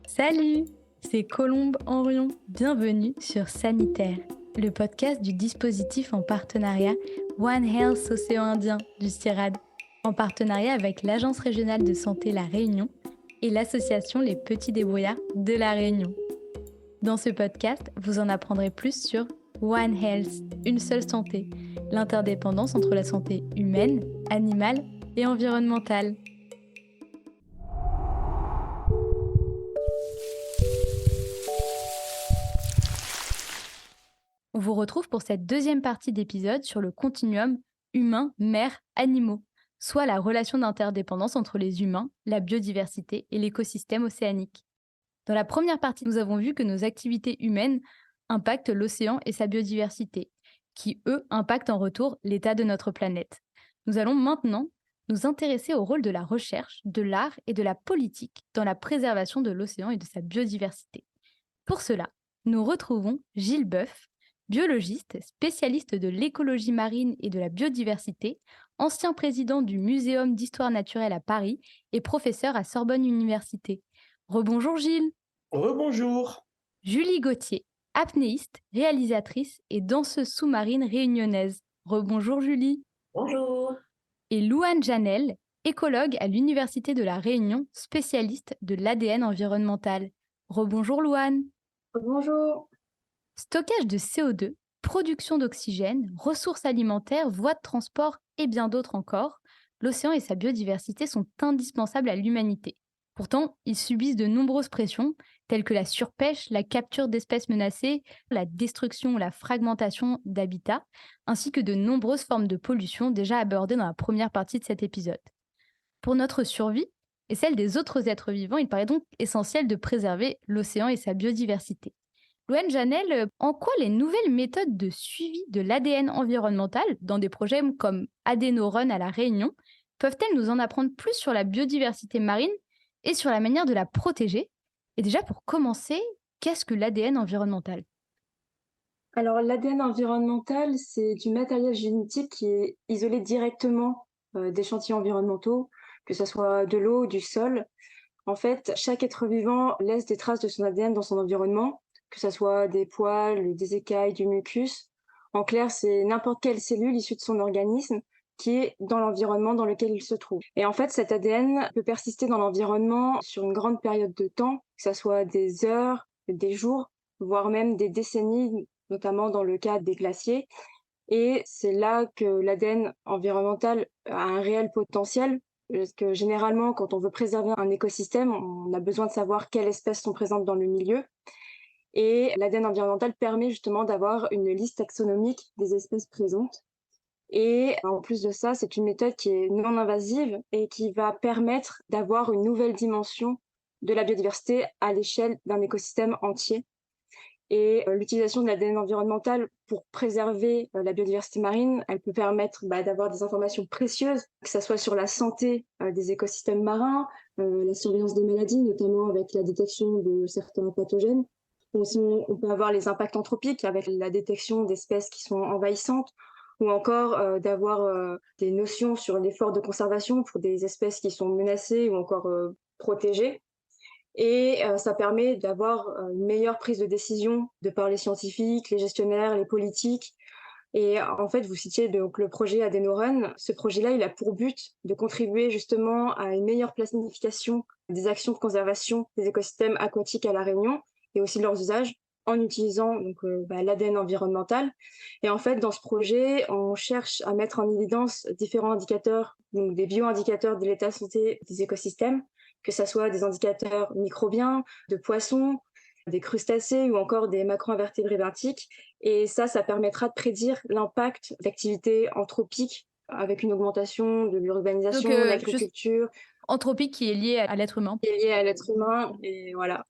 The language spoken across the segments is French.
Salut, c'est Colombe Henrion. Bienvenue sur Sanitaire, le podcast du dispositif en partenariat One Health Océan Indien du CIRAD, en partenariat avec l'Agence régionale de santé La Réunion et l'association Les Petits Débrouillards de La Réunion. Dans ce podcast, vous en apprendrez plus sur One Health, une seule santé, l'interdépendance entre la santé humaine, animale et environnementale. On vous retrouve pour cette deuxième partie d'épisode sur le continuum humain-mer-animaux, soit la relation d'interdépendance entre les humains, la biodiversité et l'écosystème océanique. Dans la première partie, nous avons vu que nos activités humaines impactent l'océan et sa biodiversité, qui, eux, impactent en retour l'état de notre planète. Nous allons maintenant nous intéresser au rôle de la recherche, de l'art et de la politique dans la préservation de l'océan et de sa biodiversité. Pour cela, nous retrouvons Gilles Boeuf, biologiste, spécialiste de l'écologie marine et de la biodiversité, ancien président du Muséum d'histoire naturelle à Paris et professeur à Sorbonne Université. Rebonjour Gilles. Rebonjour. Julie Gauthier, apnéiste, réalisatrice et danseuse sous-marine réunionnaise. Rebonjour Julie. Bonjour. Et Louane Janel, écologue à l'Université de La Réunion, spécialiste de l'ADN environnemental. Rebonjour Louane. Bonjour. Stockage de CO2, production d'oxygène, ressources alimentaires, voies de transport et bien d'autres encore, l'océan et sa biodiversité sont indispensables à l'humanité. Pourtant, ils subissent de nombreuses pressions, telles que la surpêche, la capture d'espèces menacées, la destruction ou la fragmentation d'habitats, ainsi que de nombreuses formes de pollution déjà abordées dans la première partie de cet épisode. Pour notre survie et celle des autres êtres vivants, il paraît donc essentiel de préserver l'océan et sa biodiversité. Louane Janel, en quoi les nouvelles méthodes de suivi de l'ADN environnemental dans des projets comme AdenoRun à La Réunion peuvent-elles nous en apprendre plus sur la biodiversité marine et sur la manière de la protéger? Et déjà, pour commencer, qu'est-ce que l'ADN environnemental? Alors, l'ADN environnemental, c'est du matériel génétique qui est isolé directement d'échantillons environnementaux, que ce soit de l'eau ou du sol. En fait, chaque être vivant laisse des traces de son ADN dans son environnement, que ce soit des poils, des écailles, du mucus. En clair, c'est n'importe quelle cellule issue de son organisme qui est dans l'environnement dans lequel il se trouve. Et en fait, cet ADN peut persister dans l'environnement sur une grande période de temps, que ce soit des heures, des jours, voire même des décennies, notamment dans le cas des glaciers. Et c'est là que l'ADN environnemental a un réel potentiel, parce que généralement, quand on veut préserver un écosystème, on a besoin de savoir quelles espèces sont présentes dans le milieu. Et l'ADN environnemental permet justement d'avoir une liste taxonomique des espèces présentes. Et en plus de ça, c'est une méthode qui est non invasive et qui va permettre d'avoir une nouvelle dimension de la biodiversité à l'échelle d'un écosystème entier. Et l'utilisation de l'ADN environnemental pour préserver la biodiversité marine, elle peut permettre d'avoir des informations précieuses, que ce soit sur la santé des écosystèmes marins, la surveillance des maladies, notamment avec la détection de certains pathogènes. Aussi, on peut avoir les impacts anthropiques avec la détection d'espèces qui sont envahissantes, ou encore d'avoir des notions sur l'effort de conservation pour des espèces qui sont menacées ou encore protégées. Et ça permet d'avoir une meilleure prise de décision de par les scientifiques, les gestionnaires, les politiques. Et en fait, vous citiez donc le projet AdenoRun. Ce projet-là, il a pour but de contribuer justement à une meilleure planification des actions de conservation des écosystèmes aquatiques à La Réunion et aussi de leurs usages en utilisant donc l'ADN environnemental. Et en fait, dans ce projet, on cherche à mettre en évidence différents indicateurs, donc des bioindicateurs de l'état de santé des écosystèmes, que ce soit des indicateurs microbiens, de poissons, des crustacés ou encore des macroinvertébrés benthiques. Et ça permettra de prédire l'impact d'activités anthropiques avec une augmentation de l'urbanisation, de l'agriculture. Anthropique qui est lié à l'être humain. Qui est lié à l'être humain, et voilà.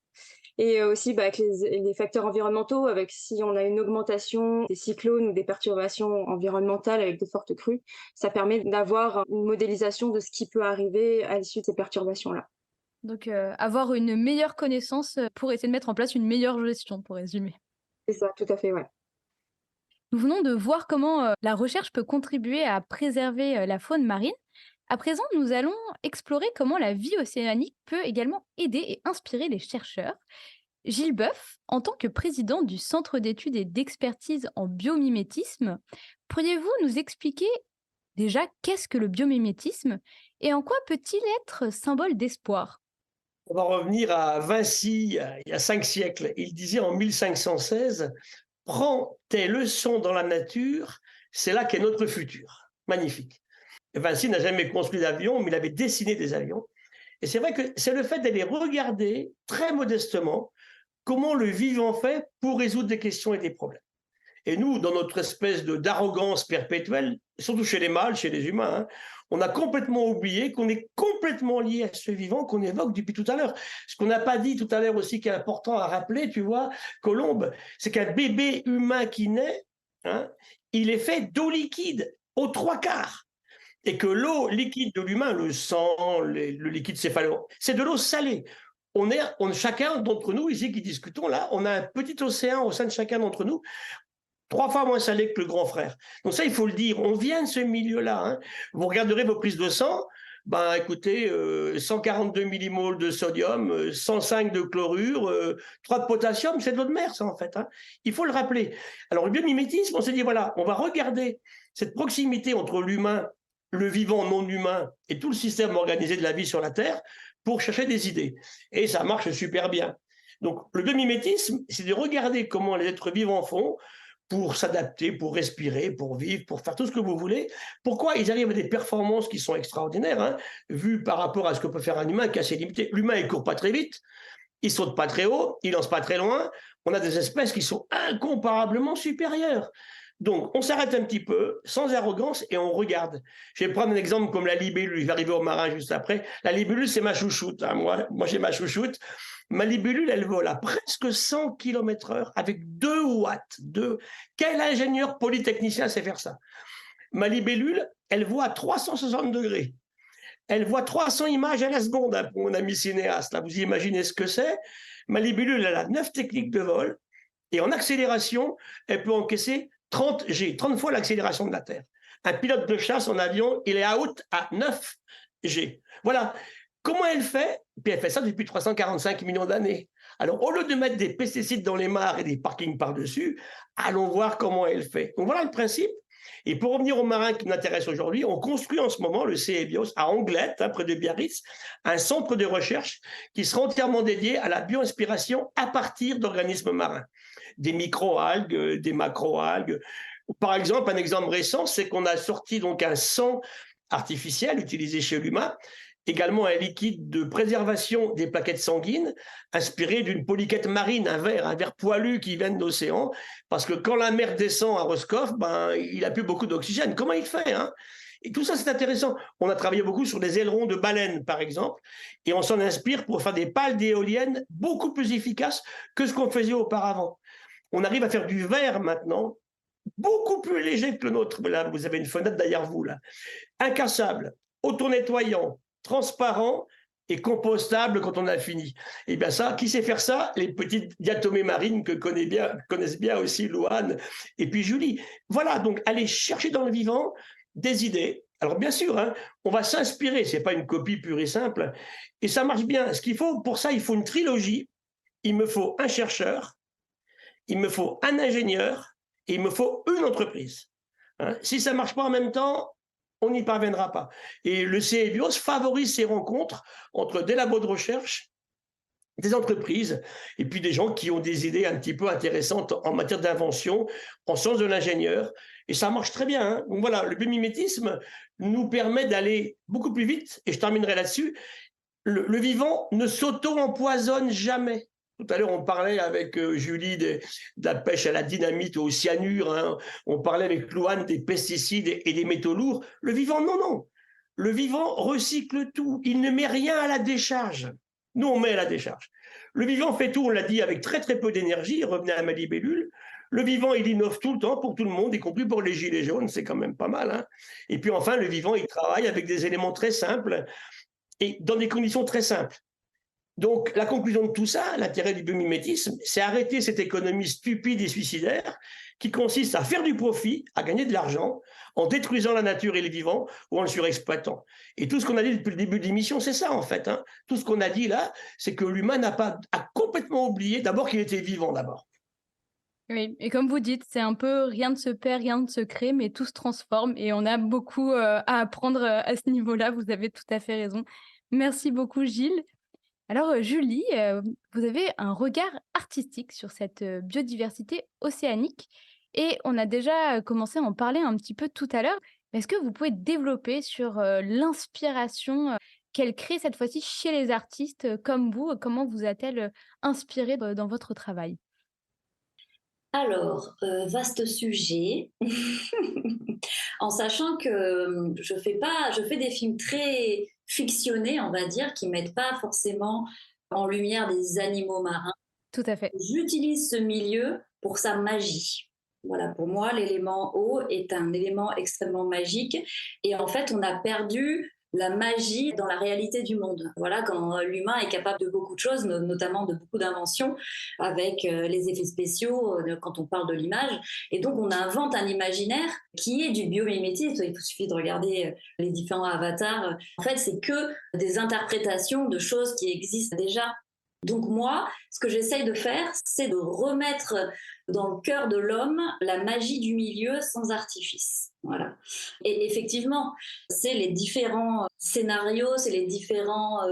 Et aussi avec les facteurs environnementaux, avec si on a une augmentation des cyclones ou des perturbations environnementales avec de fortes crues, ça permet d'avoir une modélisation de ce qui peut arriver à l'issue de ces perturbations-là. Donc, avoir une meilleure connaissance pour essayer de mettre en place une meilleure gestion, pour résumer. C'est ça, tout à fait, ouais. Nous venons de voir comment la recherche peut contribuer à préserver la faune marine. À présent, nous allons explorer comment la vie océanique peut également aider et inspirer les chercheurs. Gilles Boeuf, en tant que président du Centre d'études et d'expertise en biomimétisme, pourriez-vous nous expliquer déjà qu'est-ce que le biomimétisme et en quoi peut-il être symbole d'espoir? On va revenir à Vinci, il y a 5 siècles. Il disait en 1516: «Prends tes leçons dans la nature, c'est là qu'est notre futur». Magnifique. Et Vinci n'a jamais construit d'avion, mais il avait dessiné des avions. Et c'est vrai que c'est le fait d'aller regarder très modestement comment le vivant fait pour résoudre des questions et des problèmes. Et nous, dans notre espèce d'arrogance perpétuelle, surtout chez les mâles, chez les humains, hein, on a complètement oublié qu'on est complètement lié à ce vivant qu'on évoque depuis tout à l'heure. Ce qu'on n'a pas dit tout à l'heure aussi, qui est important à rappeler, tu vois, Colombe, c'est qu'un bébé humain qui naît, hein, il est fait d'eau liquide aux trois quarts. Et que l'eau liquide de l'humain, le sang, le liquide céphalo, c'est de l'eau salée. Chacun d'entre nous, ici qui discutons là, on a un petit océan au sein de chacun d'entre nous, 3 fois moins salé que le grand frère. Donc ça, il faut le dire, on vient de ce milieu-là. Hein. Vous regarderez vos prises de sang, ben écoutez, 142 millimoles de sodium, 105 de chlorure, 3 de potassium, c'est de l'eau de mer, ça, en fait. Hein. Il faut le rappeler. Alors, le biomimétisme, on s'est dit, voilà, on va regarder cette proximité entre l'humain, le vivant non humain et tout le système organisé de la vie sur la Terre pour chercher des idées. Et ça marche super bien. Donc, le biomimétisme, c'est de regarder comment les êtres vivants font pour s'adapter, pour respirer, pour vivre, pour faire tout ce que vous voulez. Pourquoi ils arrivent à des performances qui sont extraordinaires, hein, vu par rapport à ce que peut faire un humain qui est assez limité. L'humain, il court pas très vite, il saute pas très haut, il lance pas très loin. On a des espèces qui sont incomparablement supérieures. Donc, on s'arrête un petit peu, sans arrogance, et on regarde. Je vais prendre un exemple comme la libellule. Je vais arriver au marin juste après. La libellule, c'est ma chouchoute. Hein. Moi j'ai ma chouchoute. Ma libellule, elle vole à presque 100 km/h avec 2 watts. Quel ingénieur polytechnicien sait faire ça? Ma libellule, elle voit à 360 degrés. Elle voit 300 images à la seconde, hein, pour mon ami cinéaste. Là, vous imaginez ce que c'est? Ma libellule, elle a 9 techniques de vol. Et en accélération, elle peut encaisser 30 G, 30 fois l'accélération de la Terre. Un pilote de chasse en avion, il est out à 9 G. Voilà. Comment elle fait? Puis elle fait ça depuis 345 millions d'années. Alors, au lieu de mettre des pesticides dans les mares et des parkings par-dessus, allons voir comment elle fait. Donc voilà le principe. Et pour revenir aux marins qui nous intéressent aujourd'hui, on construit en ce moment le CEBIOS à Anglette, hein, près de Biarritz, un centre de recherche qui sera entièrement dédié à la bioinspiration à partir d'organismes marins. Des microalgues, des macroalgues. Par exemple, un exemple récent, c'est qu'on a sorti donc un sang artificiel utilisé chez l'humain, également un liquide de préservation des plaquettes sanguines, inspiré d'une polychète marine, un ver poilu qui vient de l'océan, parce que quand la mer descend à Roscoff, ben, il n'a plus beaucoup d'oxygène. Comment il fait, hein? Et tout ça, c'est intéressant. On a travaillé beaucoup sur des ailerons de baleines, par exemple, et on s'en inspire pour faire des pales d'éoliennes beaucoup plus efficaces que ce qu'on faisait auparavant. On arrive à faire du verre maintenant, beaucoup plus léger que le nôtre. Là, vous avez une fenêtre derrière vous, là. Incassable, auto-nettoyant, transparent et compostable quand on a fini. Et bien ça, qui sait faire ça? Les petites diatomées marines que connaissent bien aussi Louane et puis Julie. Voilà, donc aller chercher dans le vivant des idées. Alors bien sûr, hein, on va s'inspirer, c'est pas une copie pure et simple, et ça marche bien. Ce qu'il faut, pour ça, il faut une trilogie. Il me faut un chercheur, il me faut un ingénieur et il me faut une entreprise. Hein. Si ça ne marche pas en même temps, on n'y parviendra pas. Et le CEBIOS favorise ces rencontres entre des labos de recherche, des entreprises, et puis des gens qui ont des idées un petit peu intéressantes en matière d'invention, en sens de l'ingénieur. Et ça marche très bien. Hein. Donc voilà, le biomimétisme nous permet d'aller beaucoup plus vite, et je terminerai là-dessus. Le vivant ne s'auto-empoisonne jamais. Tout à l'heure, on parlait avec Julie de la pêche à la dynamite ou au cyanure. Hein. On parlait avec Louane des pesticides et des métaux lourds. Le vivant, non, non. Le vivant recycle tout. Il ne met rien à la décharge. Nous, on met à la décharge. Le vivant fait tout, on l'a dit, avec très très peu d'énergie. Revenez à ma libellule. Le vivant, il innove tout le temps pour tout le monde, y compris pour les gilets jaunes. C'est quand même pas mal. Hein. Et puis enfin, le vivant, il travaille avec des éléments très simples et dans des conditions très simples. Donc, la conclusion de tout ça, l'intérêt du biomimétisme, c'est arrêter cette économie stupide et suicidaire qui consiste à faire du profit, à gagner de l'argent, en détruisant la nature et les vivants ou en le surexploitant. Et tout ce qu'on a dit depuis le début de l'émission, c'est ça en fait. Hein. Tout ce qu'on a dit là, c'est que l'humain a complètement oublié d'abord qu'il était vivant d'abord. Oui, et comme vous dites, c'est un peu rien ne se perd, rien ne se crée, mais tout se transforme et on a beaucoup à apprendre à ce niveau-là. Vous avez tout à fait raison. Merci beaucoup, Gilles. Alors, Julie, vous avez un regard artistique sur cette biodiversité océanique et on a déjà commencé à en parler un petit peu tout à l'heure. Est-ce que vous pouvez développer sur l'inspiration qu'elle crée cette fois-ci chez les artistes comme vous? Comment vous a-t-elle inspiré dans votre travail? Alors, vaste sujet, en sachant que je fais des films très fictionnés, on va dire, qui mettent pas forcément en lumière des animaux marins. Tout à fait. J'utilise ce milieu pour sa magie. Voilà, pour moi, l'élément eau est un élément extrêmement magique et en fait, on a perdu la magie dans la réalité du monde. Voilà, quand l'humain est capable de beaucoup de choses, notamment de beaucoup d'inventions, avec les effets spéciaux, quand on parle de l'image. Et donc, on invente un imaginaire qui est du biomimétisme. Il suffit de regarder les différents avatars. En fait, c'est que des interprétations de choses qui existent déjà. Donc moi, ce que j'essaye de faire, c'est de remettre dans le cœur de l'homme la magie du milieu sans artifice. Voilà. Et effectivement, c'est les différents scénarios, c'est les différents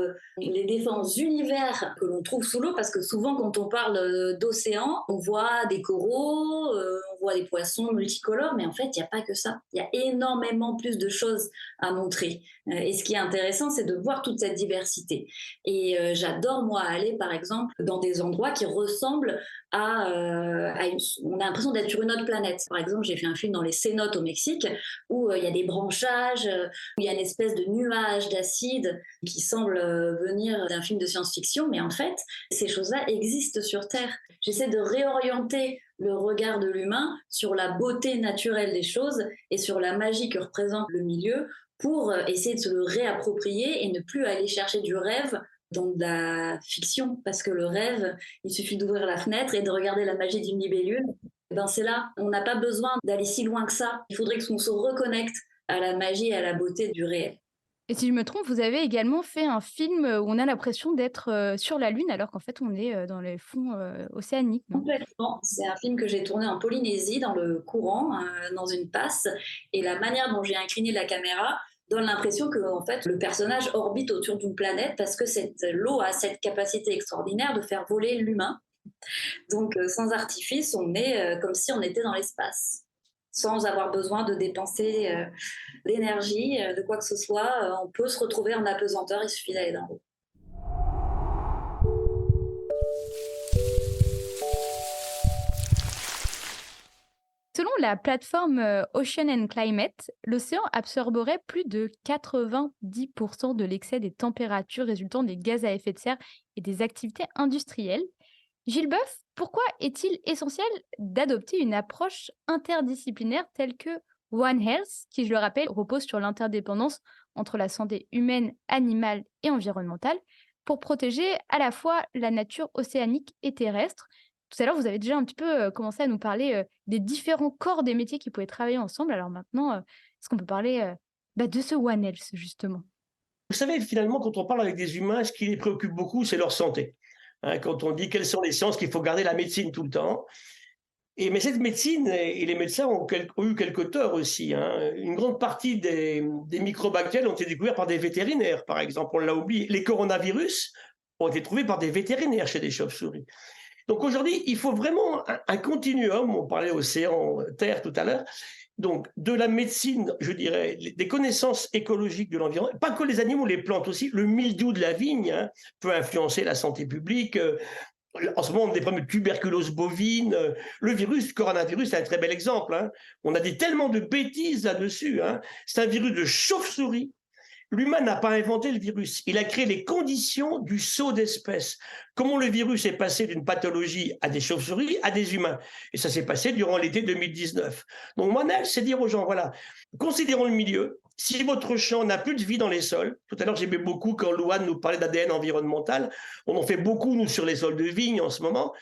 univers que l'on trouve sous l'eau, parce que souvent quand on parle d'océan, on voit des coraux, on voit des poissons multicolores, mais en fait, il n'y a pas que ça. Il y a énormément plus de choses à montrer. Et ce qui est intéressant, c'est de voir toute cette diversité. Et j'adore, moi, aller, par exemple, dans des endroits qui ressemblent on a l'impression d'être sur une autre planète. Par exemple, j'ai fait un film dans les cénotes au Mexique où il y a des branchages, où il y a une espèce de nuage d'acide qui semble venir d'un film de science-fiction, mais en fait, ces choses-là existent sur Terre. J'essaie de réorienter le regard de l'humain sur la beauté naturelle des choses et sur la magie que représente le milieu pour essayer de se le réapproprier et ne plus aller chercher du rêve dans de la fiction, parce que le rêve, il suffit d'ouvrir la fenêtre et de regarder la magie d'une libellule. Et ben c'est là, on n'a pas besoin d'aller si loin que ça. Il faudrait qu'on se reconnecte à la magie et à la beauté du réel. Et si je me trompe, vous avez également fait un film où on a l'impression d'être sur la Lune alors qu'en fait on est dans les fonds océaniques, non? Complètement. C'est un film que j'ai tourné en Polynésie, dans le courant, dans une passe. Et la manière dont j'ai incliné la caméra donne l'impression que en fait, le personnage orbite autour d'une planète parce que l'eau a cette capacité extraordinaire de faire voler l'humain. Donc, sans artifice, on est comme si on était dans l'espace, sans avoir besoin de dépenser d'énergie, de quoi que ce soit. On peut se retrouver en apesanteur, il suffit d'aller dans l'eau. Selon la plateforme Ocean and Climate, l'océan absorberait plus de 90% de l'excès des températures résultant des gaz à effet de serre et des activités industrielles. Gilles Boeuf, pourquoi est-il essentiel d'adopter une approche interdisciplinaire telle que One Health, qui, je le rappelle, repose sur l'interdépendance entre la santé humaine, animale et environnementale, pour protéger à la fois la nature océanique et terrestre? Tout à l'heure, vous avez déjà un petit peu commencé à nous parler des différents corps des métiers qui pouvaient travailler ensemble. Alors maintenant, est-ce qu'on peut parler de ce One Health, justement? Vous savez, finalement, quand on parle avec des humains, ce qui les préoccupe beaucoup, c'est leur santé. Hein, quand on dit quelles sont les sciences, qu'il faut garder la médecine tout le temps. Mais cette médecine, et les médecins ont eu quelques torts aussi. Hein. Une grande partie des microbes ont été découverts par des vétérinaires, par exemple. On l'a oublié. Les coronavirus ont été trouvés par des vétérinaires chez des chauves-souris. Donc aujourd'hui, il faut vraiment un continuum. On parlait océan, terre tout à l'heure. Donc, de la médecine, je dirais, des connaissances écologiques de l'environnement, pas que les animaux, les plantes aussi. Le mildiou de la vigne peut influencer la santé publique. En ce moment, on a des problèmes de tuberculose bovine. Le virus, le coronavirus, c'est un très bel exemple. On a dit tellement de bêtises là-dessus. C'est un virus de chauve-souris. L'humain n'a pas inventé le virus, il a créé les conditions du saut d'espèces. Comment le virus est passé d'une pathologie à des chauves-souris à des humains. Et ça s'est passé durant l'été 2019. Donc mon axe, c'est dire aux gens, voilà, considérons le milieu. Si votre champ n'a plus de vie dans les sols, tout à l'heure j'aimais beaucoup quand Louane nous parlait d'ADN environnemental, on en fait beaucoup nous sur les sols de vigne en ce moment,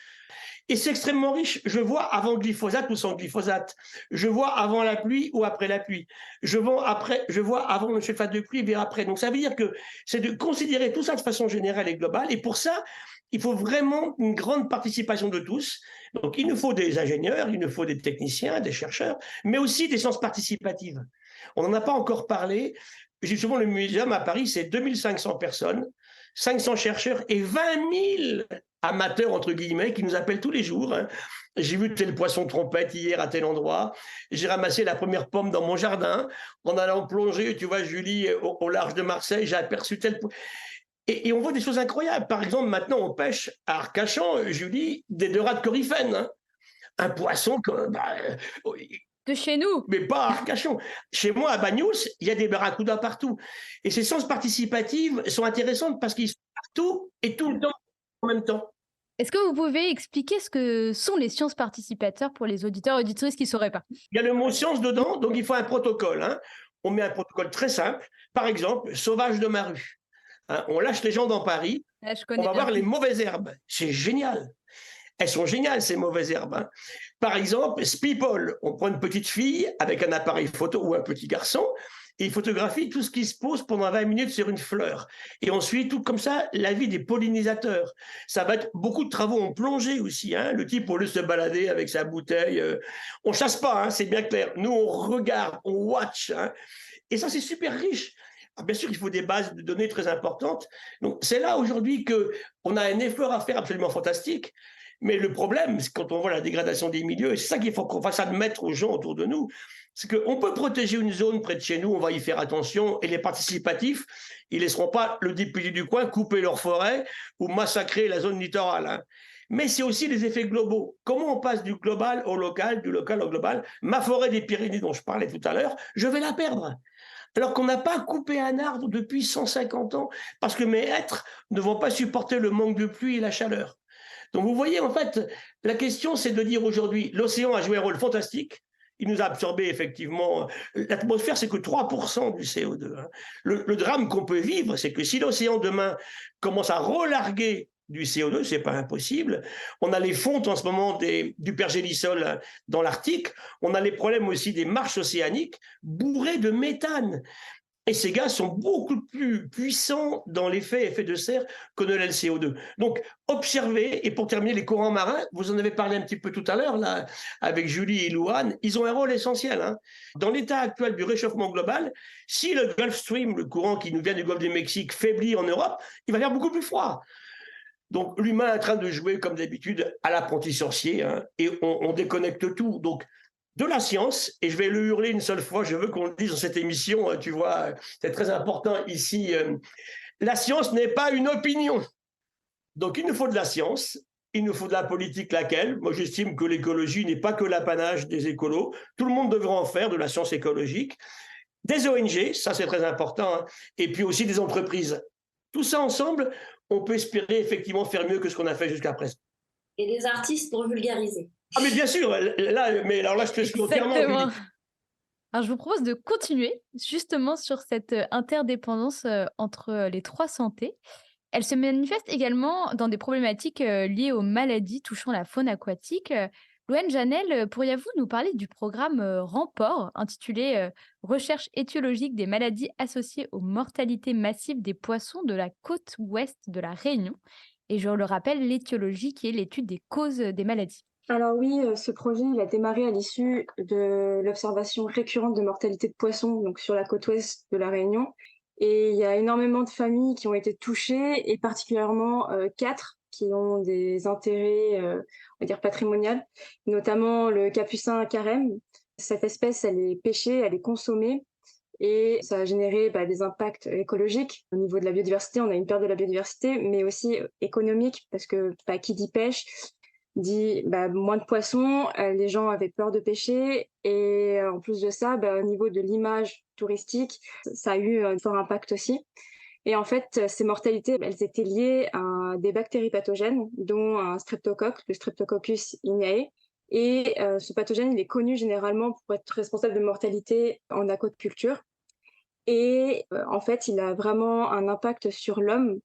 et c'est extrêmement riche. Je vois avant glyphosate ou sans glyphosate. Je vois avant la pluie ou après la pluie. Je vois avant le sulfate de cuivre et après. Donc ça veut dire que c'est de considérer tout ça de façon générale et globale. Et pour ça, il faut vraiment une grande participation de tous. Donc il nous faut des ingénieurs, il nous faut des techniciens, des chercheurs, mais aussi des sciences participatives. On n'en a pas encore parlé. Justement, le muséum à Paris, c'est 2500 personnes, 500 chercheurs et 20 000 amateurs, entre guillemets, qui nous appellent tous les jours. Hein. J'ai vu tel poisson trompette hier à tel endroit. J'ai ramassé la première pomme dans mon jardin. En allant plonger, tu vois, Julie, au large de Marseille, j'ai aperçu tel poisson. Et on voit des choses incroyables. Par exemple, maintenant, on pêche à Arcachon, Julie, des dorades coryphènes. Hein. Un poisson que... de chez nous. Mais pas à Arcachon. Chez moi, à Bagnous, il y a des barracudas partout. Et ces sciences participatives sont intéressantes parce qu'ils sont partout et tout le temps en même temps. Est-ce que vous pouvez expliquer ce que sont les sciences participateurs pour les auditeurs et auditrices qui ne sauraient pas? Il y a le mot science dedans, donc il faut un protocole. Hein. On met un protocole très simple. Par exemple, sauvage de ma rue. Hein, on lâche les gens dans Paris, on va voir les mauvaises herbes. C'est génial. Elles sont géniales, ces mauvaises herbes. Hein. Par exemple, Speeple, on prend une petite fille avec un appareil photo ou un petit garçon, et il photographie tout ce qui se pose pendant 20 minutes sur une fleur. Et on suit tout comme ça la vie des pollinisateurs. Ça va être beaucoup de travaux en plongée aussi. Hein. Le type, au lieu de se balader avec sa bouteille, on ne chasse pas, hein, c'est bien clair. Nous, on regarde, on watch. Hein. Et ça, c'est super riche. Alors, bien sûr, il faut des bases de données très importantes. Donc, c'est là aujourd'hui qu'on a un effort à faire absolument fantastique. Mais le problème, c'est quand on voit la dégradation des milieux, et c'est ça qu'il faut qu'on fasse admettre aux gens autour de nous, c'est qu'on peut protéger une zone près de chez nous, on va y faire attention, et les participatifs, ils ne laisseront pas le député du coin couper leur forêt ou massacrer la zone littorale. Hein. Mais c'est aussi les effets globaux. Comment on passe du global au local, du local au global? Ma forêt des Pyrénées dont je parlais tout à l'heure, je vais la perdre. Alors qu'on n'a pas coupé un arbre depuis 150 ans, parce que mes êtres ne vont pas supporter le manque de pluie et la chaleur. Donc vous voyez, en fait, la question, c'est de dire aujourd'hui, l'océan a joué un rôle fantastique. Il nous a absorbé effectivement. L'atmosphère, c'est que 3% du CO2. Hein. Le drame qu'on peut vivre, c'est que si l'océan demain commence à relarguer du CO2, c'est pas impossible. On a les fontes en ce moment du pergélisol dans l'Arctique. On a les problèmes aussi des marches océaniques bourrées de méthane. Et ces gaz sont beaucoup plus puissants dans l'effet de serre que ne l'est le CO2. Donc, observez, et pour terminer, les courants marins, vous en avez parlé un petit peu tout à l'heure, là, avec Julie et Louane, ils ont un rôle essentiel. Hein. Dans l'état actuel du réchauffement global, si le Gulf Stream, le courant qui nous vient du Golfe du Mexique, faiblit en Europe, il va faire beaucoup plus froid. Donc, l'humain est en train de jouer, comme d'habitude, à l'apprenti sorcier, hein, et on déconnecte tout. Donc, de la science, et je vais le hurler une seule fois, je veux qu'on le dise dans cette émission, tu vois, c'est très important ici, la science n'est pas une opinion. Donc il nous faut de la science, il nous faut de la politique, laquelle, moi j'estime que l'écologie n'est pas que l'apanage des écolos, tout le monde devrait en faire, de la science écologique, des ONG, ça c'est très important, hein, et puis aussi des entreprises. Tout ça ensemble, on peut espérer effectivement faire mieux que ce qu'on a fait jusqu'à présent. Et des artistes pour vulgariser. Ah mais bien sûr, là je te suis entièrement. Alors je vous propose de continuer justement sur cette interdépendance entre les trois santé. Elle se manifeste également dans des problématiques liées aux maladies touchant la faune aquatique. Louane Janel, pourriez-vous nous parler du programme Remport, intitulé Recherche étiologique des maladies associées aux mortalités massives des poissons de la côte ouest de la Réunion? Et je le rappelle, l'étiologie qui est l'étude des causes des maladies. Alors oui, ce projet, il a démarré à l'issue de l'observation récurrente de mortalité de poissons donc sur la côte ouest de la Réunion. Et il y a énormément de familles qui ont été touchées, et particulièrement 4 qui ont des intérêts, on va dire patrimoniaux, notamment le capucin carême. Cette espèce, elle est pêchée, elle est consommée, et ça a généré des impacts écologiques. Au niveau de la biodiversité, on a une perte de la biodiversité, mais aussi économique, parce que qui dit pêche dit moins de poissons, les gens avaient peur de pêcher et en plus de ça, au niveau de l'image touristique, ça a eu un fort impact aussi. Et en fait, ces mortalités, elles étaient liées à des bactéries pathogènes, dont un streptocoque, le Streptococcus ignae. Et ce pathogène, il est connu généralement pour être responsable de mortalité en aquaculture. Et en fait, il a vraiment un impact sur l'homme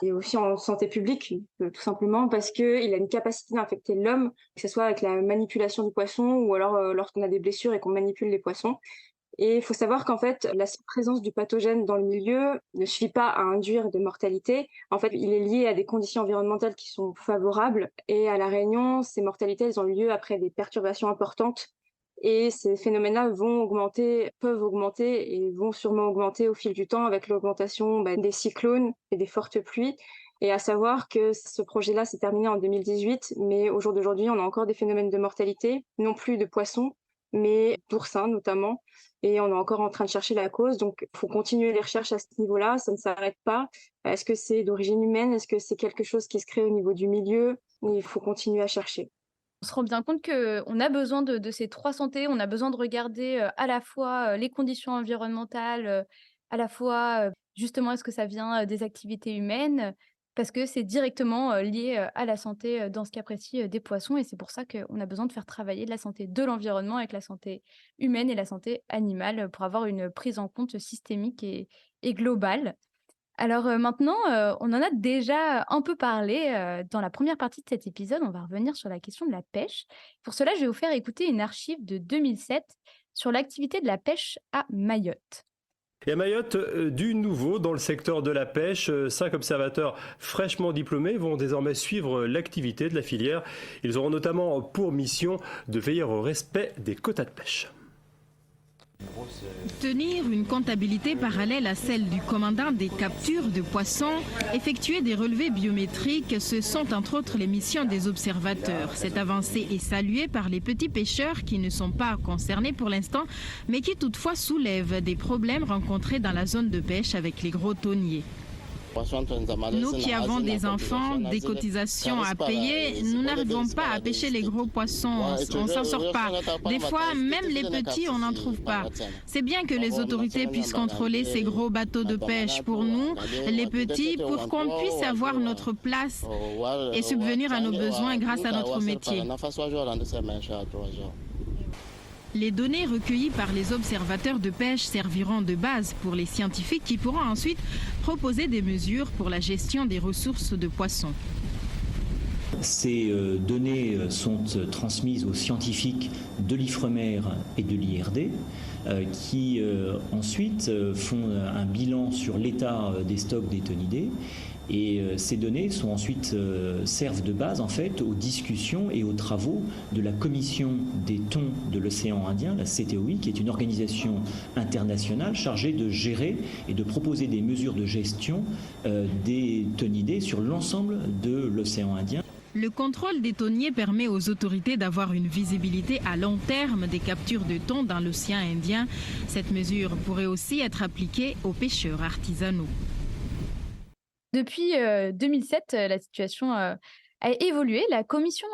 et aussi en santé publique, tout simplement parce qu'il a une capacité d'infecter l'homme, que ce soit avec la manipulation du poisson ou alors lorsqu'on a des blessures et qu'on manipule les poissons. Et il faut savoir qu'en fait, la seule présence du pathogène dans le milieu ne suffit pas à induire de mortalité. En fait, il est lié à des conditions environnementales qui sont favorables. Et à La Réunion, ces mortalités, elles ont lieu après des perturbations importantes. Et ces phénomènes-là peuvent augmenter et vont sûrement augmenter au fil du temps avec l'augmentation des cyclones et des fortes pluies. Et à savoir que ce projet-là s'est terminé en 2018, mais au jour d'aujourd'hui, on a encore des phénomènes de mortalité, non plus de poissons, mais d'oursins notamment. Et on est encore en train de chercher la cause. Donc, il faut continuer les recherches à ce niveau-là. Ça ne s'arrête pas. Est-ce que c'est d'origine humaine? Est-ce que c'est quelque chose qui se crée au niveau du milieu? Il faut continuer à chercher. On se rend bien compte qu'on a besoin de ces 3 santé. On a besoin de regarder, à la fois, les conditions environnementales, à la fois, justement, est-ce que ça vient, des activités humaines? Parce que c'est directement, lié, à la santé, dans ce cas précis, des poissons et c'est pour ça qu'on a besoin de faire travailler la santé de l'environnement avec la santé humaine et la santé animale, pour avoir une prise en compte systémique et globale. Alors, maintenant, on en a déjà un peu parlé, dans la première partie de cet épisode. On va revenir sur la question de la pêche. Pour cela, je vais vous faire écouter une archive de 2007 sur l'activité de la pêche à Mayotte. Et à Mayotte, du nouveau dans le secteur de la pêche, 5 observateurs fraîchement diplômés vont désormais suivre l'activité de la filière. Ils auront notamment pour mission de veiller au respect des quotas de pêche. Tenir une comptabilité parallèle à celle du commandant des captures de poissons, effectuer des relevés biométriques, ce sont entre autres les missions des observateurs. Cette avancée est saluée par les petits pêcheurs qui ne sont pas concernés pour l'instant, mais qui toutefois soulèvent des problèmes rencontrés dans la zone de pêche avec les gros thoniers. Nous qui avons des enfants, des cotisations à payer, nous n'arrivons pas à pêcher les gros poissons, on ne s'en sort pas. Des fois, même les petits, on n'en trouve pas. C'est bien que les autorités puissent contrôler ces gros bateaux de pêche pour nous, les petits, pour qu'on puisse avoir notre place et subvenir à nos besoins grâce à notre métier. Les données recueillies par les observateurs de pêche serviront de base pour les scientifiques qui pourront ensuite proposer des mesures pour la gestion des ressources de poissons. Ces données sont transmises aux scientifiques de l'IFREMER et de l'IRD qui ensuite font un bilan sur l'état des stocks des thonidés. Et ces données sont ensuite servent de base en fait aux discussions et aux travaux de la Commission des thons de l'océan Indien, la CTOI, qui est une organisation internationale chargée de gérer et de proposer des mesures de gestion des thonidés sur l'ensemble de l'océan Indien. Le contrôle des thoniers permet aux autorités d'avoir une visibilité à long terme des captures de thon dans l'océan Indien. Cette mesure pourrait aussi être appliquée aux pêcheurs artisanaux. Depuis 2007, la situation a évolué. La Commission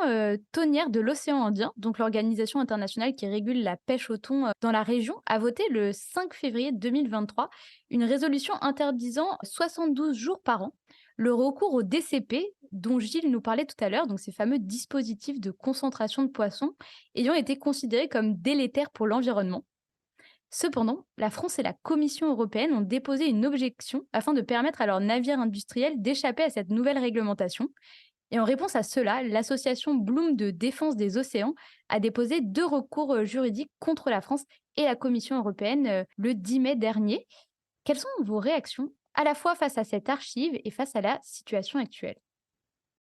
thonière de l'océan Indien, donc l'organisation internationale qui régule la pêche au thon dans la région, a voté le 5 février 2023 une résolution interdisant 72 jours par an le recours au DCP, dont Gilles nous parlait tout à l'heure, donc ces fameux dispositifs de concentration de poissons ayant été considérés comme délétères pour l'environnement. Cependant, la France et la Commission européenne ont déposé une objection afin de permettre à leurs navires industriels d'échapper à cette nouvelle réglementation. Et en réponse à cela, l'association Bloom de défense des océans a déposé 2 recours juridiques contre la France et la Commission européenne le 10 mai dernier. Quelles sont vos réactions à la fois face à cette archive et face à la situation actuelle?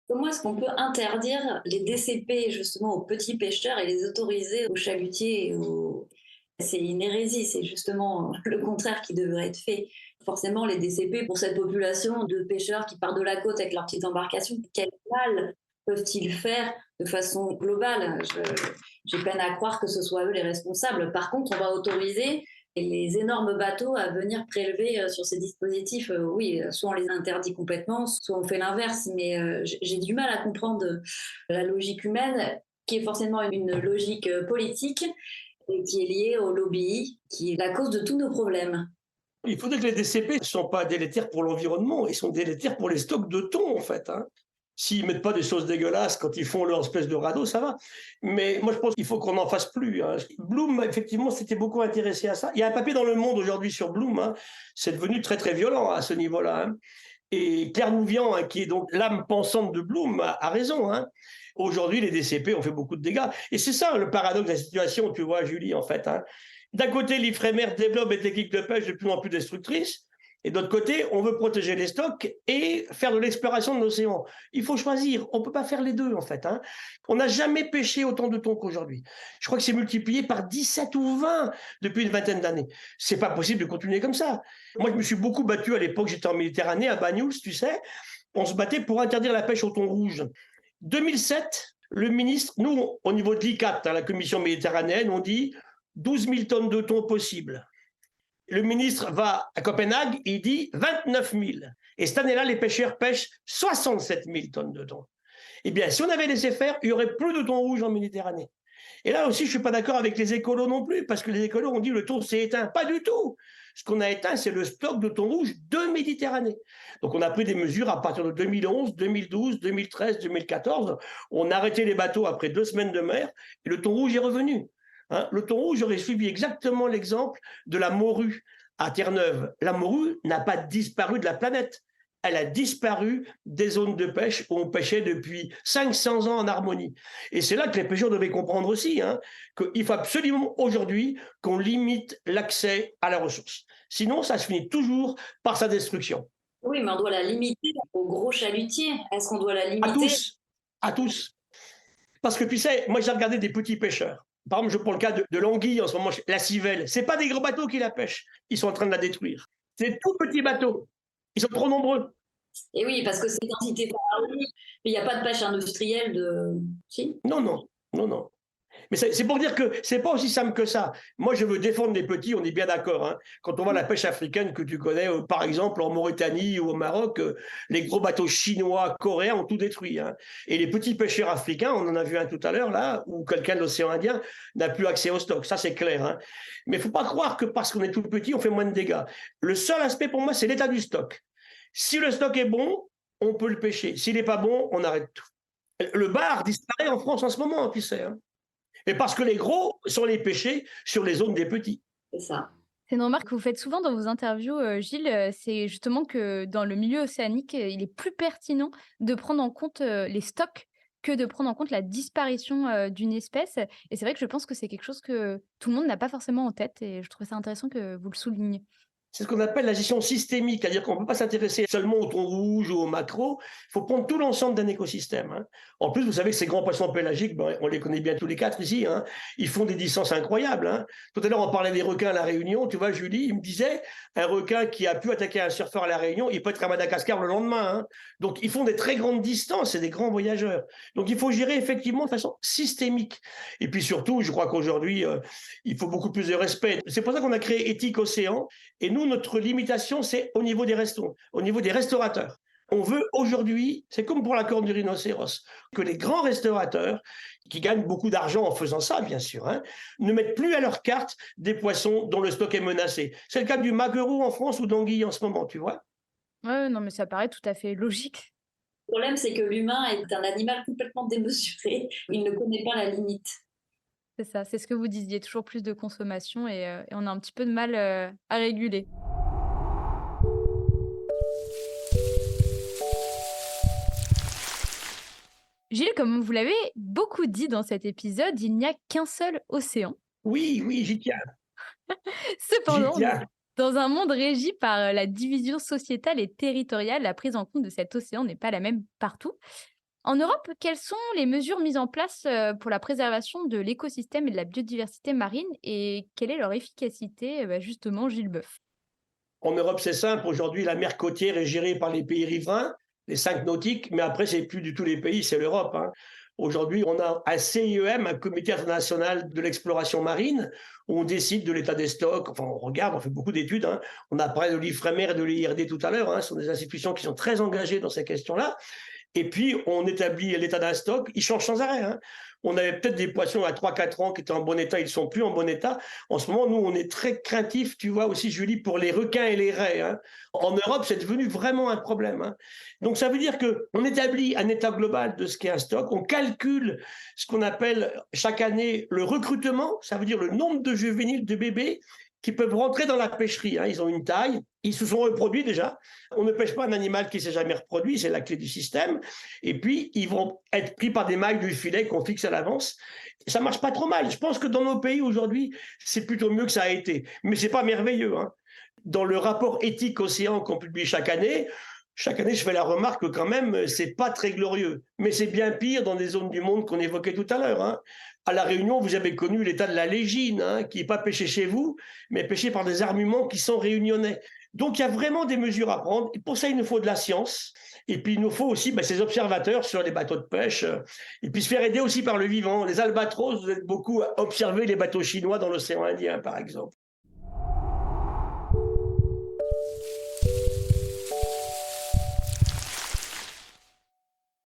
Comment est-ce qu'on peut interdire les DCP justement aux petits pêcheurs et les autoriser aux chalutiers et aux... C'est une hérésie, c'est justement le contraire qui devrait être fait. Forcément, les DCP, pour cette population de pêcheurs qui partent de la côte avec leurs petites embarcations, quel mal peuvent-ils faire de façon globale? J'ai peine à croire que ce soit eux les responsables. Par contre, on va autoriser Et les énormes bateaux à venir prélever sur ces dispositifs, oui, soit on les interdit complètement, soit on fait l'inverse. Mais j'ai du mal à comprendre la logique humaine, qui est forcément une logique politique et qui est liée au lobby, qui est la cause de tous nos problèmes. Il faudrait que les DCP ne sont pas délétères pour l'environnement, ils sont délétères pour les stocks de thon, en fait. S'ils ne mettent pas des choses dégueulasses quand ils font leur espèce de radeau, ça va. Mais moi, je pense qu'il faut qu'on n'en fasse plus. Bloom, effectivement, s'était beaucoup intéressé à ça. Il y a un papier dans Le Monde aujourd'hui sur Bloom. C'est devenu très, très violent à ce niveau-là. Et Claire Mouvian, qui est donc l'âme pensante de Bloom, a raison. Aujourd'hui, les DCP ont fait beaucoup de dégâts. Et c'est ça le paradoxe de la situation, tu vois, Julie, en fait. D'un côté, l'Ifremer développe des techniques de pêche de plus en plus destructrices. Et d'autre côté, on veut protéger les stocks et faire de l'exploration de l'océan. Il faut choisir. On ne peut pas faire les deux, en fait. On n'a jamais pêché autant de thon qu'aujourd'hui. Je crois que c'est multiplié par 17 ou 20 depuis une vingtaine d'années. C'est pas possible de continuer comme ça. Moi, je me suis beaucoup battu à l'époque, j'étais en Méditerranée, à Banyuls, tu sais. On se battait pour interdire la pêche au thon rouge. 2007, le ministre, nous, au niveau de l'ICAT, la commission méditerranéenne, on dit 12 000 tonnes de thon possibles. Le ministre va à Copenhague, il dit 29 000. Et cette année-là, les pêcheurs pêchent 67 000 tonnes de thon. Eh bien, si on avait laissé faire, il n'y aurait plus de thon rouge en Méditerranée. Et là aussi, je ne suis pas d'accord avec les écolos non plus, parce que les écolos ont dit que le thon s'est éteint. Pas du tout. Ce qu'on a éteint, c'est le stock de thon rouge de Méditerranée. Donc, on a pris des mesures à partir de 2011, 2012, 2013, 2014. On a arrêté les bateaux après 2 semaines de mer, et le thon rouge est revenu. Le thon rouge aurait suivi exactement l'exemple de la morue à Terre-Neuve. La morue n'a pas disparu de la planète. Elle a disparu des zones de pêche où on pêchait depuis 500 ans en harmonie. Et c'est là que les pêcheurs devaient comprendre aussi qu'il faut absolument aujourd'hui qu'on limite l'accès à la ressource. Sinon, ça se finit toujours par sa destruction. Oui, mais on doit la limiter aux gros chalutiers. Est-ce qu'on doit la limiter ? À tous. Parce que tu sais, moi j'ai regardé des petits pêcheurs. Par exemple, je prends le cas de l'anguille en ce moment, la civelle. Ce n'est pas des gros bateaux qui la pêchent. Ils sont en train de la détruire. C'est des tout petits bateaux. Ils sont trop nombreux. Et oui, parce que c'est quantité pharaonique. Il n'y a pas de pêche industrielle de... Si ? Non. Mais c'est pour dire que c'est pas aussi simple que ça. Moi, je veux défendre les petits, on est bien d'accord. Quand on voit la pêche africaine que tu connais, par exemple, en Mauritanie ou au Maroc, les gros bateaux chinois, coréens ont tout détruit. Et les petits pêcheurs africains, on en a vu un tout à l'heure, là, où quelqu'un de l'océan Indien n'a plus accès au stock. Ça, c'est clair. Mais il ne faut pas croire que parce qu'on est tout petit, on fait moins de dégâts. Le seul aspect pour moi, c'est l'état du stock. Si le stock est bon, on peut le pêcher. S'il n'est pas bon, on arrête tout. Le bar disparaît en France en ce moment, tu sais. Et parce que les gros sont les pêchés sur les zones des petits. C'est ça. C'est une remarque que vous faites souvent dans vos interviews, Gilles, c'est justement que dans le milieu océanique, il est plus pertinent de prendre en compte les stocks que de prendre en compte la disparition d'une espèce. Et c'est vrai que je pense que c'est quelque chose que tout le monde n'a pas forcément en tête et je trouve ça intéressant que vous le souligniez. C'est ce qu'on appelle la gestion systémique, c'est-à-dire qu'on ne peut pas s'intéresser seulement au thon rouge ou au maquereau, il faut prendre tout l'ensemble d'un écosystème. En plus, vous savez que ces grands poissons pélagiques, on les connaît bien tous les quatre ici, ils font des distances incroyables. Tout à l'heure, on parlait des requins à La Réunion, tu vois, Julie, il me disait, un requin qui a pu attaquer un surfeur à La Réunion, il peut être à Madagascar le lendemain. Donc, ils font des très grandes distances, c'est des grands voyageurs. Donc, il faut gérer effectivement de façon systémique. Et puis surtout, je crois qu'aujourd'hui, il faut beaucoup plus de respect. C'est pour ça qu'on a créé Éthique Océan, et nous, notre limitation, c'est au niveau des restos, au niveau des restaurateurs. On veut aujourd'hui, c'est comme pour la corne du rhinocéros, que les grands restaurateurs, qui gagnent beaucoup d'argent en faisant ça, bien sûr, ne mettent plus à leur carte des poissons dont le stock est menacé. C'est le cas du maquereau en France ou d'anguille en ce moment, tu vois. Ouais, non, mais ça paraît tout à fait logique. Le problème, c'est que l'humain est un animal complètement démesuré. Il ne connaît pas la limite. C'est ça, c'est ce que vous disiez, toujours plus de consommation et on a un petit peu de mal à réguler. Gilles, comme vous l'avez beaucoup dit dans cet épisode, il n'y a qu'un seul océan. Oui, j'y tiens. Cependant, dans un monde régi par la division sociétale et territoriale, la prise en compte de cet océan n'est pas la même partout. En Europe, quelles sont les mesures mises en place pour la préservation de l'écosystème et de la biodiversité marine et quelle est leur efficacité, justement, Gilles Boeuf? En Europe, c'est simple. Aujourd'hui, la mer côtière est gérée par les pays riverains, les 5 nautiques, mais après, c'est plus du tout les pays, c'est l'Europe. Aujourd'hui, on a un CIEM, un comité international de l'exploration marine, où on décide de l'état des stocks. Enfin, on regarde, on fait beaucoup d'études. Hein. On a parlé de l'IFREMER et de l'IRD tout à l'heure. Hein. Ce sont des institutions qui sont très engagées dans ces questions-là. Et puis, on établit l'état d'un stock. Il change sans arrêt. Hein. On avait peut-être des poissons à 3-4 ans qui étaient en bon état, ils ne sont plus en bon état. En ce moment, nous, on est très craintifs, tu vois aussi, Julie, pour les requins et les raies. Hein. En Europe, c'est devenu vraiment un problème. Hein. Donc, ça veut dire qu'on établit un état global de ce qu'est un stock, on calcule ce qu'on appelle chaque année le recrutement, ça veut dire le nombre de juvéniles, de bébés, qui peuvent rentrer dans la pêcherie. Hein. Ils ont une taille, ils se sont reproduits déjà. On ne pêche pas un animal qui ne s'est jamais reproduit, c'est la clé du système. Et puis, ils vont être pris par des mailles du filet qu'on fixe à l'avance. Ça ne marche pas trop mal. Je pense que dans nos pays aujourd'hui, c'est plutôt mieux que ça a été. Mais ce n'est pas merveilleux. Hein. Dans le rapport éthique océan qu'on publie chaque année, je fais la remarque que quand même, ce n'est pas très glorieux. Mais c'est bien pire dans des zones du monde qu'on évoquait tout à l'heure. Hein. À La Réunion, vous avez connu l'état de la légine, hein, qui n'est pas pêché chez vous, mais pêché par des armements qui sont réunionnais. Donc, il y a vraiment des mesures à prendre. Et pour ça, il nous faut de la science. Et puis, il nous faut aussi ces observateurs sur les bateaux de pêche. Et puis, se faire aider aussi par le vivant. Les albatros, vous êtes beaucoup à observer les bateaux chinois dans l'océan Indien, par exemple.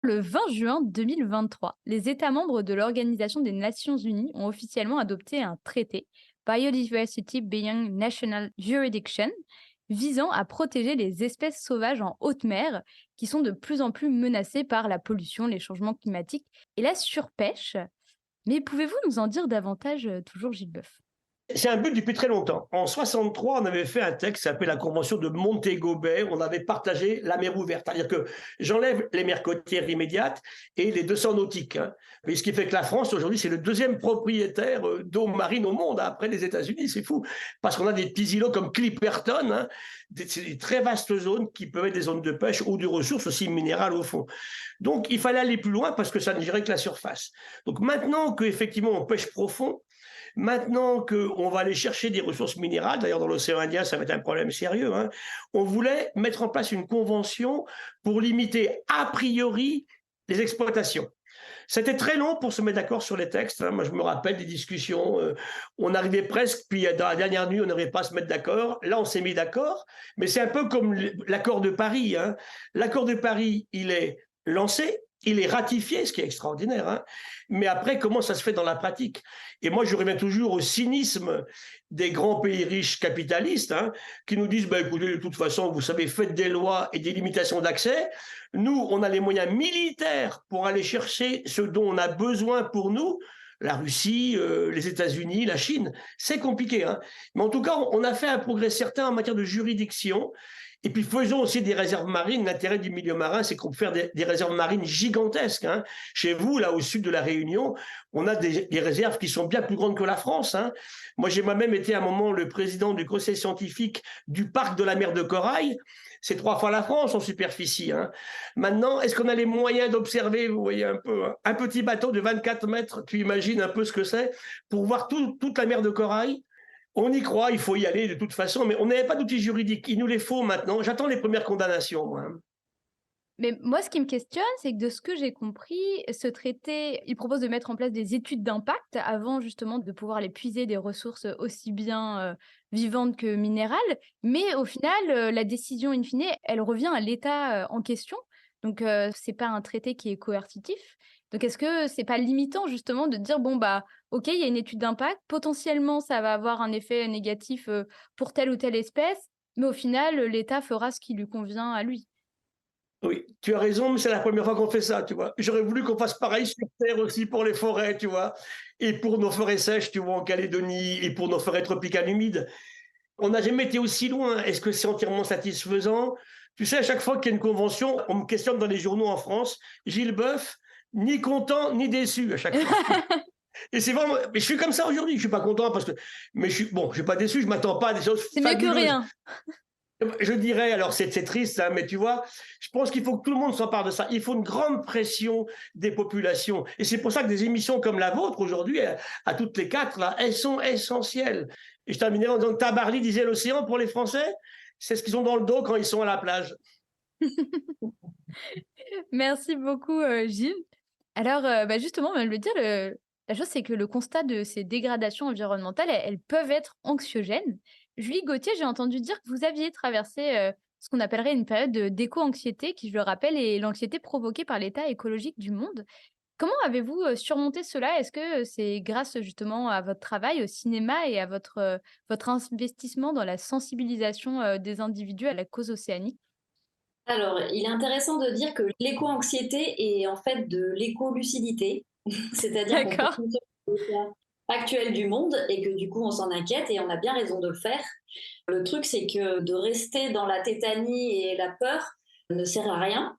Le 20 juin 2023, les États membres de l'Organisation des Nations Unies ont officiellement adopté un traité, Biodiversity Beyond National Jurisdiction, visant à protéger les espèces sauvages en haute mer qui sont de plus en plus menacées par la pollution, les changements climatiques et la surpêche. Mais pouvez-vous nous en dire davantage, toujours Gilles Boeuf? C'est un but depuis très longtemps. En 1963, on avait fait un texte qui s'appelait la Convention de Montego Bay. On avait partagé la mer ouverte. C'est-à-dire que j'enlève les mers côtières immédiates et les 200 nautiques. Hein. Mais ce qui fait que la France, aujourd'hui, c'est le deuxième propriétaire d'eau marine au monde, hein, après les États-Unis. C'est fou. Parce qu'on a des petits îlots comme Clipperton, hein, des très vastes zones qui peuvent être des zones de pêche ou de ressources aussi minérales au fond. Donc, il fallait aller plus loin parce que ça ne gérait que la surface. Donc, maintenant qu'effectivement, on pêche profond, maintenant qu'on va aller chercher des ressources minérales, d'ailleurs dans l'océan Indien, ça va être un problème sérieux, hein, on voulait mettre en place une convention pour limiter a priori les exploitations. C'était très long pour se mettre d'accord sur les textes. Hein. Moi, je me rappelle des discussions. On arrivait presque, puis dans la dernière nuit, on n'arrivait pas à se mettre d'accord. Là, on s'est mis d'accord. Mais c'est un peu comme l'accord de Paris. Hein. L'accord de Paris, il est lancé. Il est ratifié, ce qui est extraordinaire. Hein. Mais après, comment ça se fait dans la pratique? Et moi, je reviens toujours au cynisme des grands pays riches capitalistes, hein, qui nous disent, écoutez, de toute façon, vous savez, faites des lois et des limitations d'accès. Nous, on a les moyens militaires pour aller chercher ce dont on a besoin pour nous. La Russie, les États-Unis, la Chine, c'est compliqué. Hein. Mais en tout cas, on a fait un progrès certain en matière de juridiction. Et puis faisons aussi des réserves marines. L'intérêt du milieu marin, c'est qu'on peut faire des réserves marines gigantesques. Hein. Chez vous, là au sud de la Réunion, on a des réserves qui sont bien plus grandes que la France. Hein. Moi, j'ai moi-même été à un moment le président du conseil scientifique du parc de la mer de Corail. C'est 3 fois la France en superficie. Hein. Maintenant, est-ce qu'on a les moyens d'observer, vous voyez un peu, hein, un petit bateau de 24 mètres, tu imagines un peu ce que c'est, pour voir toute la mer de Corail? On y croit, il faut y aller de toute façon, mais on n'avait pas d'outils juridiques. Il nous les faut maintenant. J'attends les premières condamnations, moi. Mais moi, ce qui me questionne, c'est que de ce que j'ai compris, ce traité, il propose de mettre en place des études d'impact avant justement de pouvoir aller puiser des ressources aussi bien vivantes que minérales. Mais au final, la décision in fine, elle revient à l'État en question. Donc, c'est pas un traité qui est coercitif. Donc, est-ce que c'est pas limitant justement de dire, bon, ok, il y a une étude d'impact, potentiellement, ça va avoir un effet négatif pour telle ou telle espèce, mais au final, l'État fera ce qui lui convient à lui. Oui, tu as raison, mais c'est la première fois qu'on fait ça, tu vois. J'aurais voulu qu'on fasse pareil sur Terre aussi pour les forêts, tu vois, et pour nos forêts sèches, tu vois, en Calédonie, et pour nos forêts tropicales humides. On n'a jamais été aussi loin. Est-ce que c'est entièrement satisfaisant? Tu sais, à chaque fois qu'il y a une convention, on me questionne dans les journaux en France, Gilles Boeuf, ni content ni déçu à chaque fois. Et c'est vraiment, mais je suis comme ça aujourd'hui. Je suis pas content parce que, mais je suis pas déçu. Je m'attends pas à des choses. C'est mieux que rien. Je dirais, alors c'est triste, hein, mais tu vois, je pense qu'il faut que tout le monde s'empare de ça. Il faut une grande pression des populations. Et c'est pour ça que des émissions comme la vôtre aujourd'hui, à toutes les 4, là, elles sont essentielles. Et je terminerai en disant que Tabarly disait l'océan pour les Français, c'est ce qu'ils ont dans le dos quand ils sont à la plage. Merci beaucoup, Gilles. Alors, justement, on vient de le dire, la chose, c'est que le constat de ces dégradations environnementales, elles peuvent être anxiogènes. Julie Gauthier, j'ai entendu dire que vous aviez traversé, ce qu'on appellerait une période d'éco-anxiété qui, je le rappelle, est l'anxiété provoquée par l'état écologique du monde. Comment avez-vous, surmonté cela? Est-ce que c'est grâce, justement, à votre travail au cinéma et à votre investissement dans la sensibilisation, des individus à la cause océanique? Alors, il est intéressant de dire que l'éco-anxiété est en fait de l'éco-lucidité, c'est-à-dire qu'on peut D'accord. penser au l'état actuel du monde et que du coup on s'en inquiète et on a bien raison de le faire. Le truc, c'est que de rester dans la tétanie et la peur ne sert à rien.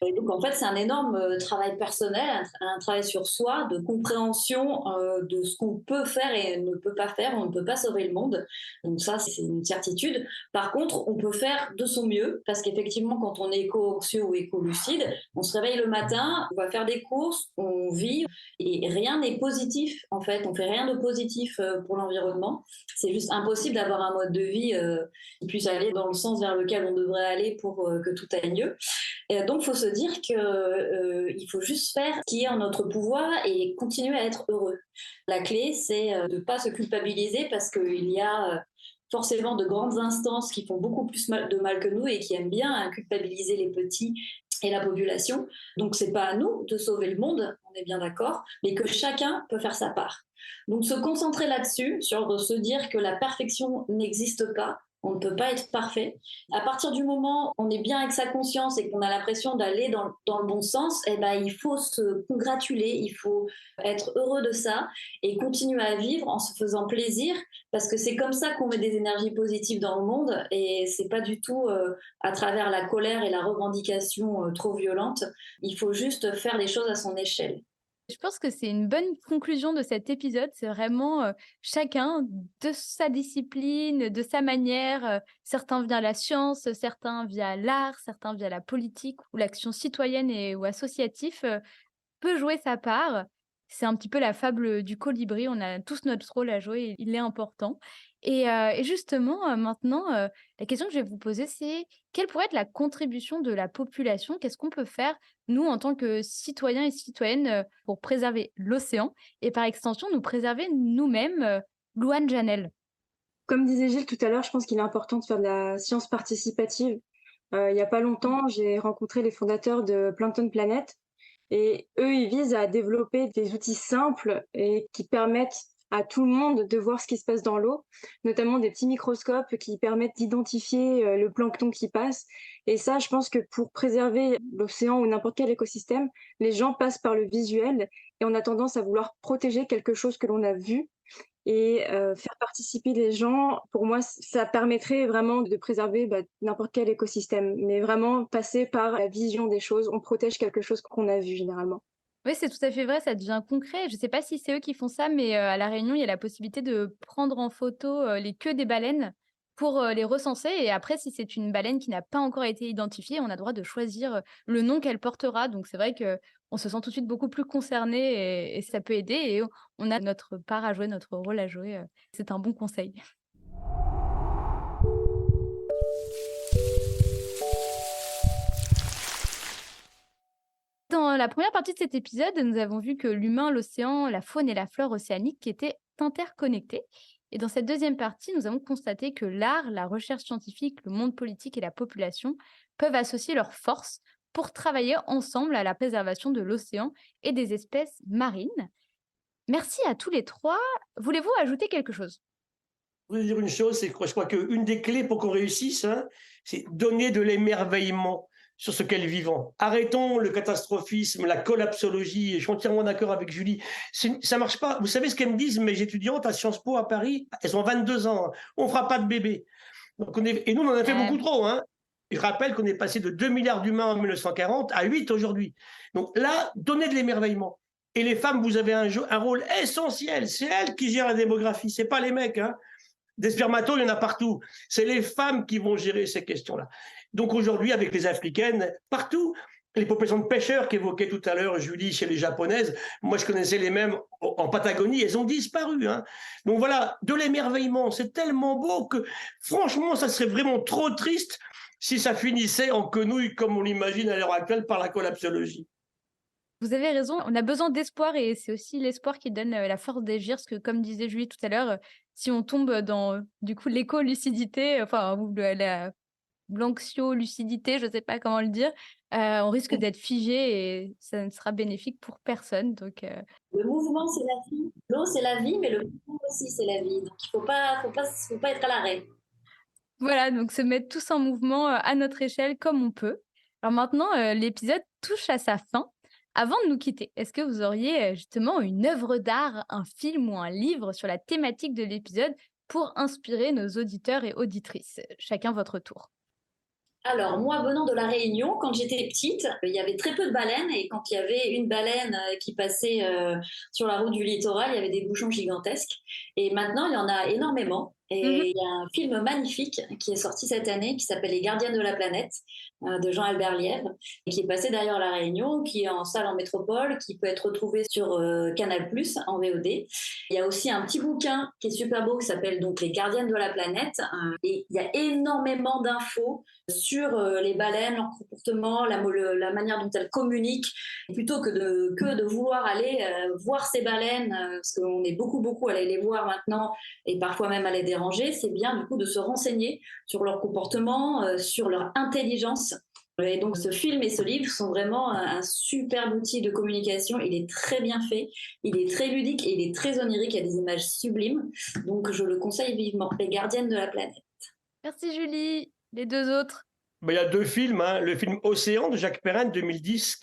Et donc, en fait, c'est un énorme travail personnel, un travail sur soi, de compréhension de ce qu'on peut faire et ne peut pas faire. On ne peut pas sauver le monde. Donc ça, c'est une certitude. Par contre, on peut faire de son mieux, parce qu'effectivement, quand on est éco-anxieux ou éco-lucide, on se réveille le matin, on va faire des courses, on vit, et rien n'est positif, en fait. On fait rien de positif pour l'environnement. C'est juste impossible d'avoir un mode de vie qui puisse aller dans le sens vers lequel on devrait aller pour que tout aille mieux. Et donc, il faut se dire qu'il faut juste faire ce qui est en notre pouvoir et continuer à être heureux. La clé, c'est de ne pas se culpabiliser parce qu'il y a forcément de grandes instances qui font beaucoup plus de mal que nous et qui aiment bien culpabiliser les petits et la population. Donc, c'est pas à nous de sauver le monde, on est bien d'accord, mais que chacun peut faire sa part. Donc, se concentrer là-dessus, sur se dire que la perfection n'existe pas, on ne peut pas être parfait. À partir du moment où on est bien avec sa conscience et qu'on a l'impression d'aller dans le bon sens, eh ben, il faut se congratuler, il faut être heureux de ça et continuer à vivre en se faisant plaisir parce que c'est comme ça qu'on met des énergies positives dans le monde et c'est pas du tout à travers la colère et la revendication trop violente. Il faut juste faire les choses à son échelle. Je pense que c'est une bonne conclusion de cet épisode. C'est vraiment, chacun de sa discipline, de sa manière, certains via la science, certains via l'art, certains via la politique ou l'action citoyenne ou associatif, peut jouer sa part. C'est un petit peu la fable du colibri. On a tous notre rôle à jouer et il est important. Et justement, maintenant, la question que je vais vous poser, c'est quelle pourrait être la contribution de la population? Qu'est-ce qu'on peut faire, nous, en tant que citoyens et citoyennes, pour préserver l'océan et par extension, nous préserver nous-mêmes? Louane Janel. Comme disait Gilles tout à l'heure, je pense qu'il est important de faire de la science participative. Il n'y a pas longtemps, j'ai rencontré les fondateurs de Plankton Planet et eux, ils visent à développer des outils simples et qui permettent à tout le monde de voir ce qui se passe dans l'eau, notamment des petits microscopes qui permettent d'identifier le plancton qui passe. Et ça, je pense que pour préserver l'océan ou n'importe quel écosystème, les gens passent par le visuel et on a tendance à vouloir protéger quelque chose que l'on a vu et faire participer les gens, pour moi, ça permettrait vraiment de préserver, n'importe quel écosystème, mais vraiment passer par la vision des choses. On protège quelque chose qu'on a vu généralement. Oui, c'est tout à fait vrai, ça devient concret. Je ne sais pas si c'est eux qui font ça, mais à La Réunion, il y a la possibilité de prendre en photo, les queues des baleines pour, les recenser et après si c'est une baleine qui n'a pas encore été identifiée, on a le droit de choisir, le nom qu'elle portera. Donc c'est vrai qu'on se sent tout de suite beaucoup plus concerné et ça peut aider et on a notre part à jouer, notre rôle à jouer, c'est un bon conseil. Dans la première partie de cet épisode, nous avons vu que l'humain, l'océan, la faune et la flore océanique étaient interconnectés. Et dans cette deuxième partie, nous avons constaté que l'art, la recherche scientifique, le monde politique et la population peuvent associer leurs forces pour travailler ensemble à la préservation de l'océan et des espèces marines. Merci à tous les trois. Voulez-vous ajouter quelque chose? Je voudrais dire une chose, c'est que je crois qu'une des clés pour qu'on réussisse, hein, c'est donner de l'émerveillement sur ce qu'est le vivant. Arrêtons le catastrophisme, la collapsologie, et je suis entièrement d'accord avec Julie. Ça marche pas. Vous savez ce qu'elles me disent, mes étudiantes à Sciences Po à Paris? Elles ont 22 ans. Hein. On fera pas de bébé. Donc et nous, on en a fait beaucoup trop. Hein. Je rappelle qu'on est passé de 2 milliards d'humains en 1940 à 8 aujourd'hui. Donc là, donnez de l'émerveillement. Et les femmes, vous avez un rôle essentiel. C'est elles qui gèrent la démographie, c'est pas les mecs. Hein. Des spermatos, il y en a partout. C'est les femmes qui vont gérer ces questions-là. Donc aujourd'hui, avec les Africaines, partout, les populations de pêcheurs qu'évoquait tout à l'heure Julie chez les Japonaises, moi je connaissais les mêmes en Patagonie, elles ont disparu. Hein. Donc voilà, de l'émerveillement, c'est tellement beau que franchement, ça serait vraiment trop triste si ça finissait en quenouille comme on l'imagine à l'heure actuelle par la collapsologie. Vous avez raison, on a besoin d'espoir et c'est aussi l'espoir qui donne la force d'agir. Parce que, comme disait Julie tout à l'heure, si on tombe dans du coup l'éco-lucidité, enfin, ou l'anxio-lucidité, je ne sais pas comment le dire, on risque d'être figé et ça ne sera bénéfique pour personne. Donc, Le mouvement, c'est la vie. L'eau, c'est la vie, mais le mouvement aussi, c'est la vie. Donc, il faut pas être à l'arrêt. voilà, donc se mettre tous en mouvement à notre échelle comme on peut. Alors maintenant, l'épisode touche à sa fin. Avant de nous quitter, est-ce que vous auriez justement une œuvre d'art, un film ou un livre sur la thématique de l'épisode pour inspirer nos auditeurs et auditrices? Chacun votre tour. Alors, moi, venant de La Réunion, quand j'étais petite, il y avait très peu de baleines et quand il y avait une baleine qui passait sur la route du littoral, il y avait des bouchons gigantesques. Et maintenant, il y en a énormément. Et il y a un film magnifique qui est sorti cette année qui s'appelle Les Gardiennes de la planète de Jean-Albert Lièvre et qui est passé d'ailleurs à La Réunion, qui est en salle en métropole, qui peut être retrouvé sur Canal+ en VOD. Il y a aussi un petit bouquin qui est super beau qui s'appelle donc Les Gardiennes de la planète et il y a énormément d'infos sur les baleines, leur comportement, la manière dont elles communiquent, plutôt que de vouloir aller voir ces baleines, parce qu'on est beaucoup à aller les voir maintenant et parfois même à les déranger, c'est bien du coup de se renseigner sur leur comportement, sur leur intelligence. Et donc ce film et ce livre sont vraiment un superbe outil de communication. Il est très bien fait, il est très ludique et il est très onirique, il y a des images sublimes. Donc je le conseille vivement, Les Gardiennes de la planète. Merci Julie. Les deux autres? Il y a 2 films, hein. Le film Océan de Jacques Perrin, 2010,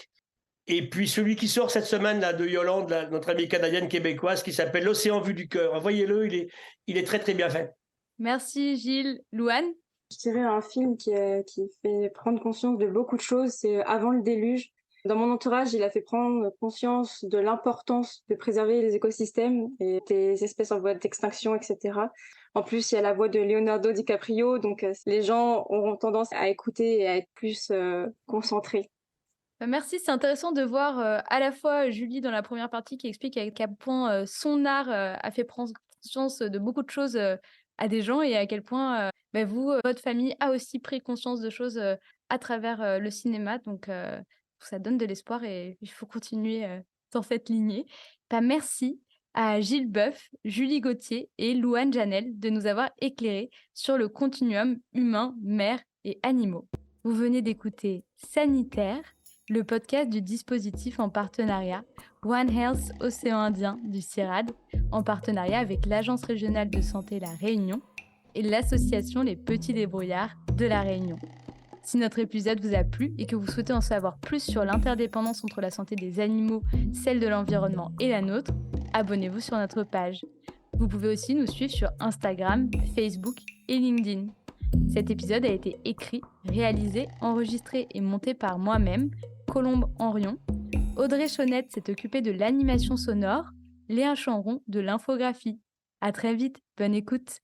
et puis celui qui sort cette semaine là, de Yolande, notre amie canadienne québécoise, qui s'appelle L'Océan vu du cœur. Voyez-le, il est très très bien fait. Merci Gilles. Louane? Je dirais un film qui fait prendre conscience de beaucoup de choses, c'est Avant le déluge. Dans mon entourage, il a fait prendre conscience de l'importance de préserver les écosystèmes et des espèces en voie d'extinction, etc. En plus, il y a la voix de Leonardo DiCaprio, donc les gens auront tendance à écouter et à être plus concentrés. Merci, c'est intéressant de voir à la fois Julie dans la première partie qui explique à quel point son art a fait prendre conscience de beaucoup de choses à des gens et à quel point vous, votre famille a aussi pris conscience de choses à travers le cinéma. Donc, ça donne de l'espoir et il faut continuer dans cette lignée. Merci à Gilles Boeuf, Julie Gauthier et Louane Janel de nous avoir éclairés sur le continuum humain, mer et animaux. Vous venez d'écouter Sanitaire, le podcast du dispositif en partenariat One Health Océan Indien du CIRAD, en partenariat avec l'Agence régionale de santé La Réunion et l'association Les Petits Débrouillards de La Réunion. Si notre épisode vous a plu et que vous souhaitez en savoir plus sur l'interdépendance entre la santé des animaux, celle de l'environnement et la nôtre, abonnez-vous sur notre page. Vous pouvez aussi nous suivre sur Instagram, Facebook et LinkedIn. Cet épisode a été écrit, réalisé, enregistré et monté par moi-même, Colombe Henrion. Audrey Chaunette s'est occupée de l'animation sonore, Léa Chanron de l'infographie. À très vite, bonne écoute.